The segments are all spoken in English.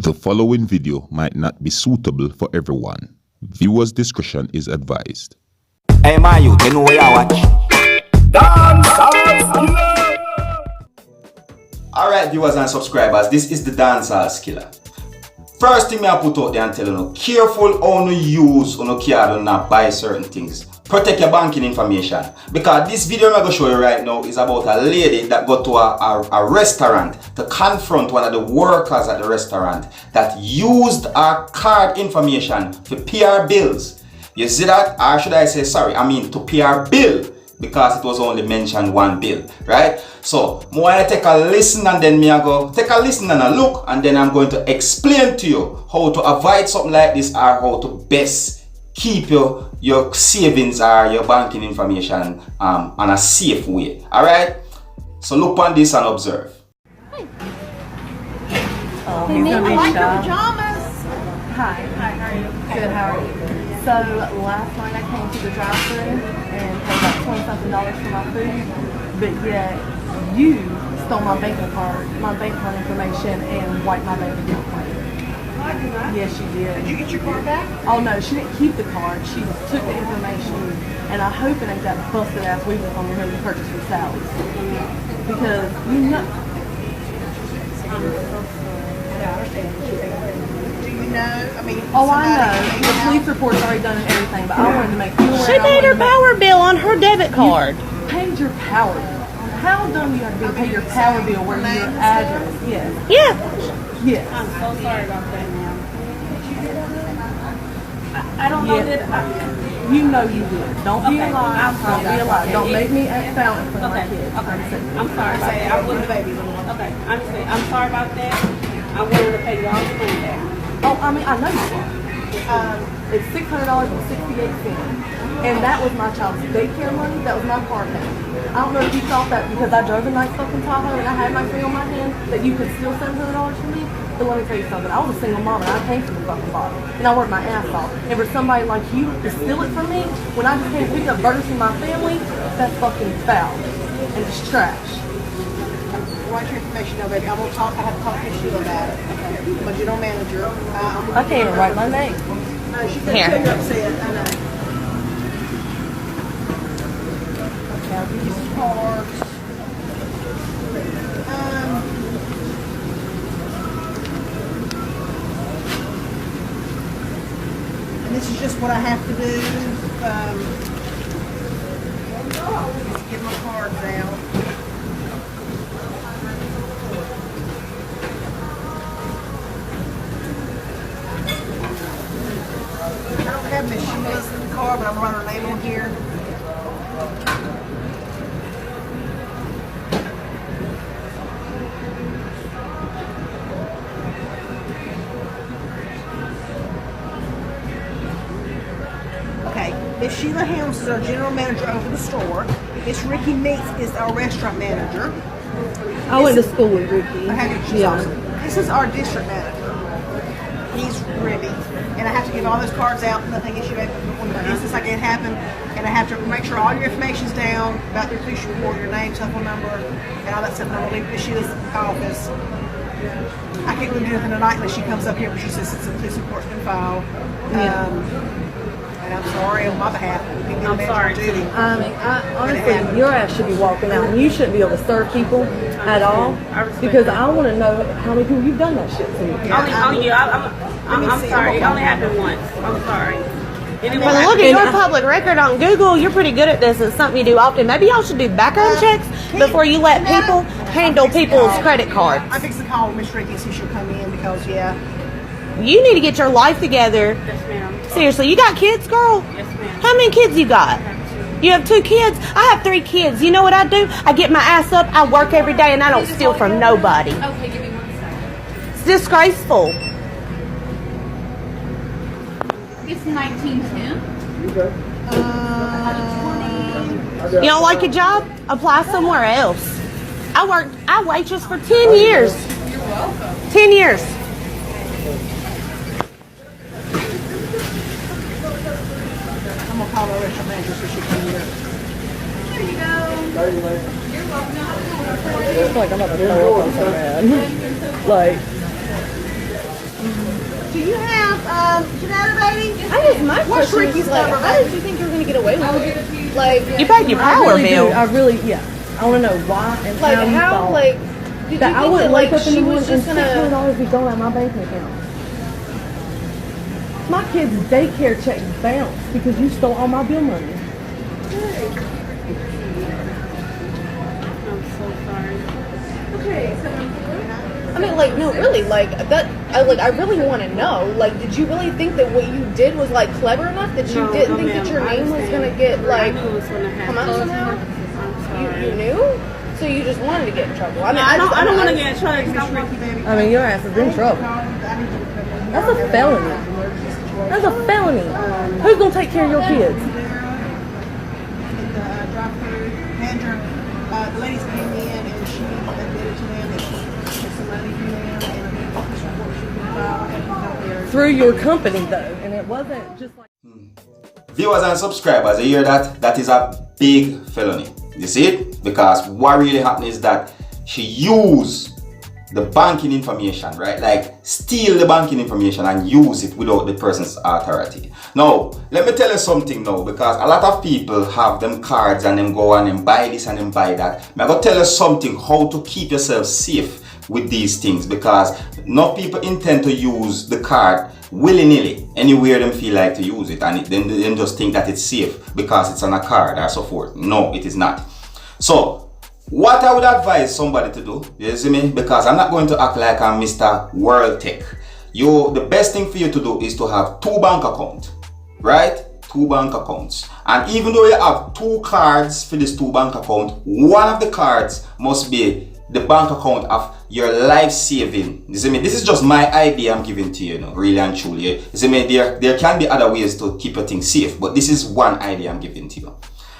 The following video might not be suitable for everyone. Viewers' discretion is advised. Hey man, you know where I watch? Dancehall. Alright viewers and subscribers, this is the Dancehall. First thing I put out there and tell you, careful how you use on card and not buy certain things. Protect your banking information. Because this video I'm going to show you right now is about a lady that got to a restaurant to confront one of the workers at the restaurant that used our card information to pay our bills. You see that? Or should I say, sorry, I mean to pay our bill, because it was only mentioned one bill, right? So, I want to take a listen and then I go take a listen and a look, and then I'm going to explain to you how to avoid something like this or how to best keep your savings or your banking information on a safe way. Alright? So look on this and observe. Oh, he's gonna be like your shy. pajamas. Hi, how are you? Good, how are you? So last night I came to the drive-thru and paid like $20-something for my food, but yet you stole my bank card information and wiped my bank account clean. Yes, she did. Did you get your card back? Oh no, she didn't keep the card. She took the information, and I hope it ain't that busted ass we was on here to purchase from Sally's. Because you know. Yeah, I understand. Do you know? I mean, Oh, I know. The police report's already done and everything, but I wanted to make you aware. She paid her power bill on her debit card. You paid your power bill. How dumb you have to be to pay your power bill where your address? Yes. Yeah. Yes. I'm so sorry about that, ma'am. I don't know that You know you did. Don't be a lie. Don't be a lie. Don't make me act out in front of my kids. I'm sorry about that. I'm with the baby. Okay, I'm sorry about that. I'm willing to pay you all the money back. Oh, I mean, I know you are. It's $600.68, and that was my child's daycare money. That was my car payment. I don't know if you thought that because I drove a nice fucking Tahoe and I had my thing on my hand that you could still send $100 for me. But let me tell you something. I was a single mom and I came from the fucking bottom, and I worked my ass off. And for somebody like you to steal it from me when I just came to pick up burgers from my family, that's fucking foul and it's trash. Write your information down, baby. I have to talk to Sheila about it. I'm a general manager. I can't even write my name. No, she said Here. you're upset. I know. Okay, I'll give you some cards. And this is just what I have to do. Just get my cards out. I don't have Miss Sheila's card, but I'm running her name on here. Okay, Miss Sheila Helms is our general manager over the store. Miss Ricky Meeks is our restaurant manager. I went to school with Ricky. She's awesome. This is our district manager. He's Ribby. And I have to give all those cards out. Nothing issue when the business like it happened. And I have to make sure all your information's down about your police report, your name, telephone number, and all that stuff. And I'm going to leave Sheila's office. I can't really do anything tonight unless she comes up here, but she says it's a police report's been filed. And I'm sorry on my behalf. I'm sorry, Judy. I mean, honestly, your ass should be walking out, and you shouldn't be able to serve people at all. Because I want to know how many people you've done that shit to. I'm sorry. It only happened once. I'm sorry. Well, look at your public record on Google. You're pretty good at this. It's something you do often. Maybe y'all should do background checks before you let people handle people's credit cards. I fixed the call with Miss Ricky and see she'll come in because, yeah. You need to get your life together. Yes, ma'am. Seriously, you got kids, girl? Yes, ma'am. How many kids you got? You have 2 kids? I have 3 kids. You know what I do? I get my ass up, I work every day, and I don't steal from nobody. Okay, give me 1 second. It's disgraceful. It's 1910. You don't like your job? Apply somewhere else. I waitress for 10 years. You're welcome. 10 years. I'm going to call the restaurant manager so she can hear. Here you go. You're welcome. I feel like I'm about to throw up on so bad. Like, Do you have Janetta, baby? I guess my What's question Ricky's is like, number, how baby? did you think you were gonna get away with it? Like, you paid your I power really bill. do. I really, yeah. I want to know why and Like, how you how, thought like, did that you I think wouldn't that, like, wake up in she the morning was and just gonna... $600 be going out my bank account? My kid's daycare check bounced because you stole all my bill money. I'm so sorry. I mean, like, no, really, like, that, I really want to know, like, did you really think that what you did was, like, clever enough that you didn't think that your name was gonna get, like, I knew it was gonna happen. come out somehow? I'm sorry. You knew? So you just wanted to get in trouble. I mean, I don't want to get in trouble because I want I mean, your ass is in trouble. That's a felony. That's a felony. Who's gonna take care of your kids? The ladies came in and she admitted to them that she took some money from them and a police report should be filed and help their Through your company though, and it wasn't just like. Viewers and subscribers, you hear that? That is a big felony. You see it? Because what really happened is that she used the banking information, right? Like steal the banking information and use it without the person's authority. Now, let me tell you something now, because a lot of people have them cards and them go and them buy this and them buy that. I'm going to tell you something how to keep yourself safe with these things, because not people intend to use the card willy-nilly anywhere them feel like to use it, and then just think that it's safe because it's on a card or so forth. No, it is not. So what I would advise somebody to do, you see me, because I'm not going to act like I'm Mr. World Tech. The best thing for you to do is to have 2 bank accounts, right? 2 bank accounts. And even though you have 2 cards for this 2 bank account, one of the cards must be the bank account of your life saving. You see me? This is just my idea I'm giving to you, really and truly. You see me? There can be other ways to keep your things safe, but this is one idea I'm giving to you.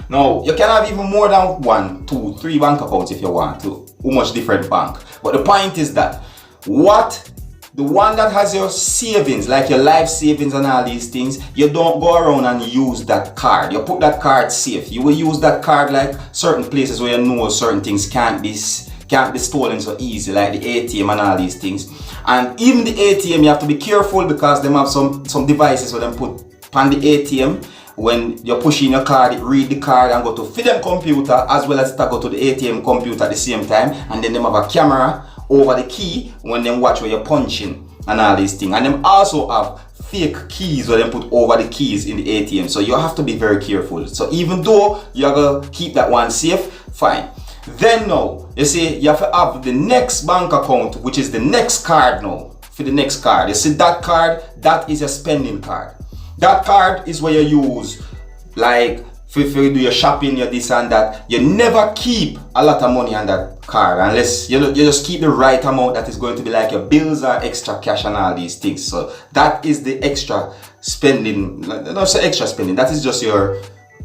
Now, you can have even more than 1, 2, 3 bank accounts if you want to. How much different bank. But the point is that the one that has your savings, like your life savings and all these things, you don't go around and use that card. You put that card safe. You will use that card like certain places where you know certain things can't be stolen so easy, like the ATM and all these things. And even the ATM, you have to be careful because they have some devices where they put on the ATM. When you're pushing your card, it read the card and go to feed them computer as well as to go to the ATM computer at the same time. And then they have a camera over the key when they watch where you're punching and all these things. And them also have fake keys where they put over the keys in the ATM. So you have to be very careful. So even though you're gonna keep that one safe, fine. Then now, you see, you have to have the next bank account, which is the next card now. For the next card, you see that card, that is your spending card. That card is where you use, like, if you do your shopping, your this and that. You never keep a lot of money on that card unless you just keep the right amount that is going to be like your bills or extra cash and all these things. So that is the extra spending. Not so extra spending. That is just your,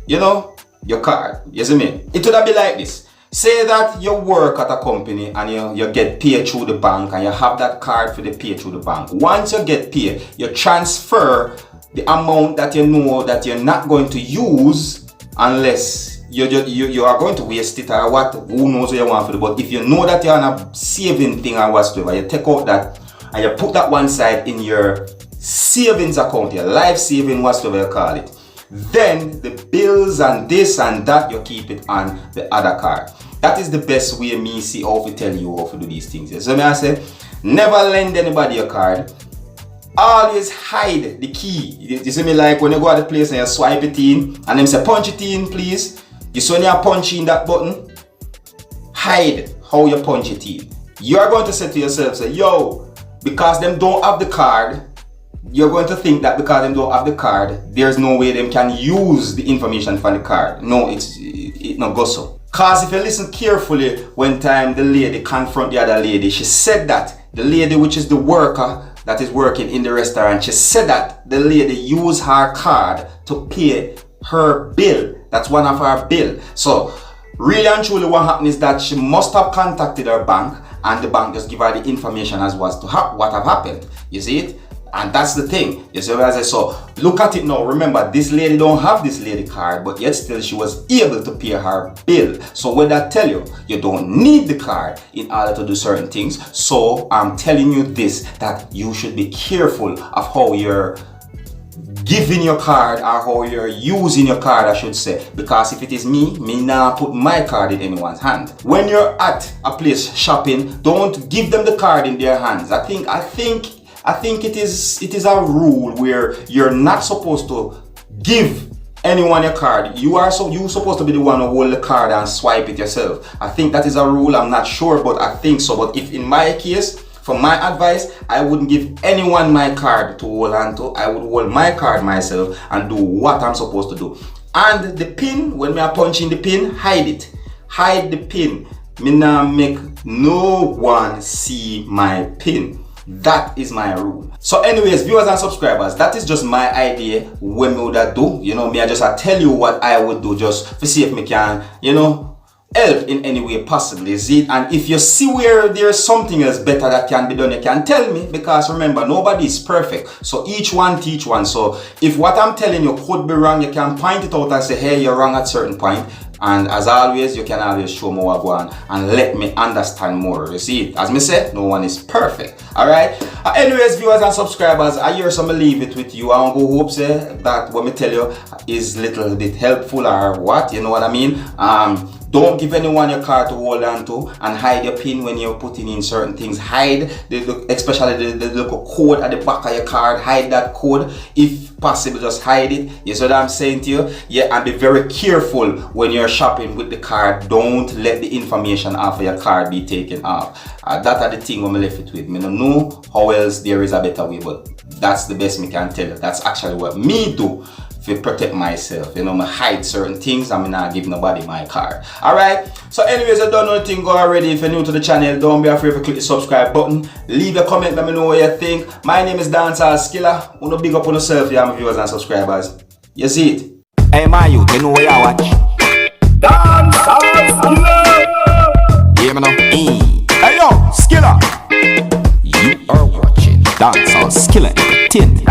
your card. You see me? It would be like this. Say that you work at a company and you get paid through the bank and you have that card for the pay through the bank. Once you get paid, you transfer the amount that you know that you're not going to use unless you are going to waste it or what, who knows what you want for it. But if you know that you're on a saving thing or whatsoever, you take out that and you put that one side in your savings account, your life saving, whatsoever you call it. Then the bills and this and that, you keep it on the other card. That is the best way me see how to tell you how to do these things. So I say, never lend anybody your card. Always hide the key. You see me, like when you go at the place and you swipe it in and them say punch it in please. You see when you punch in that button, hide how you punch it in. You are going to say to yourself, say, yo, because them don't have the card, you're going to think that because them don't have the card, there's no way them can use the information from the card. No, it not go so. Cause if you listen carefully, when time the lady confront the other lady, she said that the lady, which is the worker that is working in the restaurant, she said that the lady used her card to pay her bill. That's one of her bill. So really and truly what happened is that she must have contacted her bank and the bank just give her the information as was to what have happened. You see it? And that's the thing. You see what I say? So look at it now. Remember, this lady don't have this lady card, but yet still she was able to pay her bill. So what that tell you? You don't need the card in order to do certain things. So I'm telling you this, that you should be careful of how you're giving your card or how you're using your card, I should say, because if it is me now put my card in anyone's hand. When you're at a place shopping, don't give them the card in their hands. I think it is a rule where you're not supposed to give anyone your card. You're supposed to be the one who hold the card and swipe it yourself. I think that is a rule. I'm not sure, but I think so. But if in my case, for my advice, I wouldn't give anyone my card to hold on to. I would hold my card myself and do what I'm supposed to do. And the pin, when me are punching the pin, hide it. Hide the pin. Me now make no one see my pin. That is my rule. So anyways, viewers and subscribers, that is just my idea what me would do. You know, me I just tell you what I would do just to see if me can, you know, help in any way possibly, see it? And if you see where there's something else better that can be done, you can tell me, because remember, nobody is perfect, so each one teach one. So if what I'm telling you could be wrong, you can point it out and say, hey, you're wrong at certain point. And as always, you can always show me what going on and let me understand more. You see it? As me said, no one is perfect. Alright? Anyways, viewers and subscribers, I hear some leave it with you. I want to hope say that what me tell you is little bit helpful or what, you know what I mean? Don't give anyone your card to hold on to, and hide your pin when you're putting in certain things. Hide especially the little code at the back of your card. Hide that code if possible. Just hide it. You see what I'm saying to you? Yeah, and be very careful when you're shopping with the card. Don't let the information off of your card be taken off. That are the thing I'm left it with. I don't know how else there is a better way, but that's the best me can tell you. That's actually what me do to protect myself. You know, I hide certain things. I'm not give nobody my card. Alright, so anyways, I don't know anything go already. If you're new to the channel, don't be afraid to click the subscribe button. Leave a comment, let me know what you think. My name is Dancehall Skilla. Wanna big up on yourself, yeah, my viewers and subscribers. You see it? Hey my youth, you know where you watch? Dancehall Skilla. Hear me now? Hey yo, Skilla. You are watching Dancehall Skilla 10.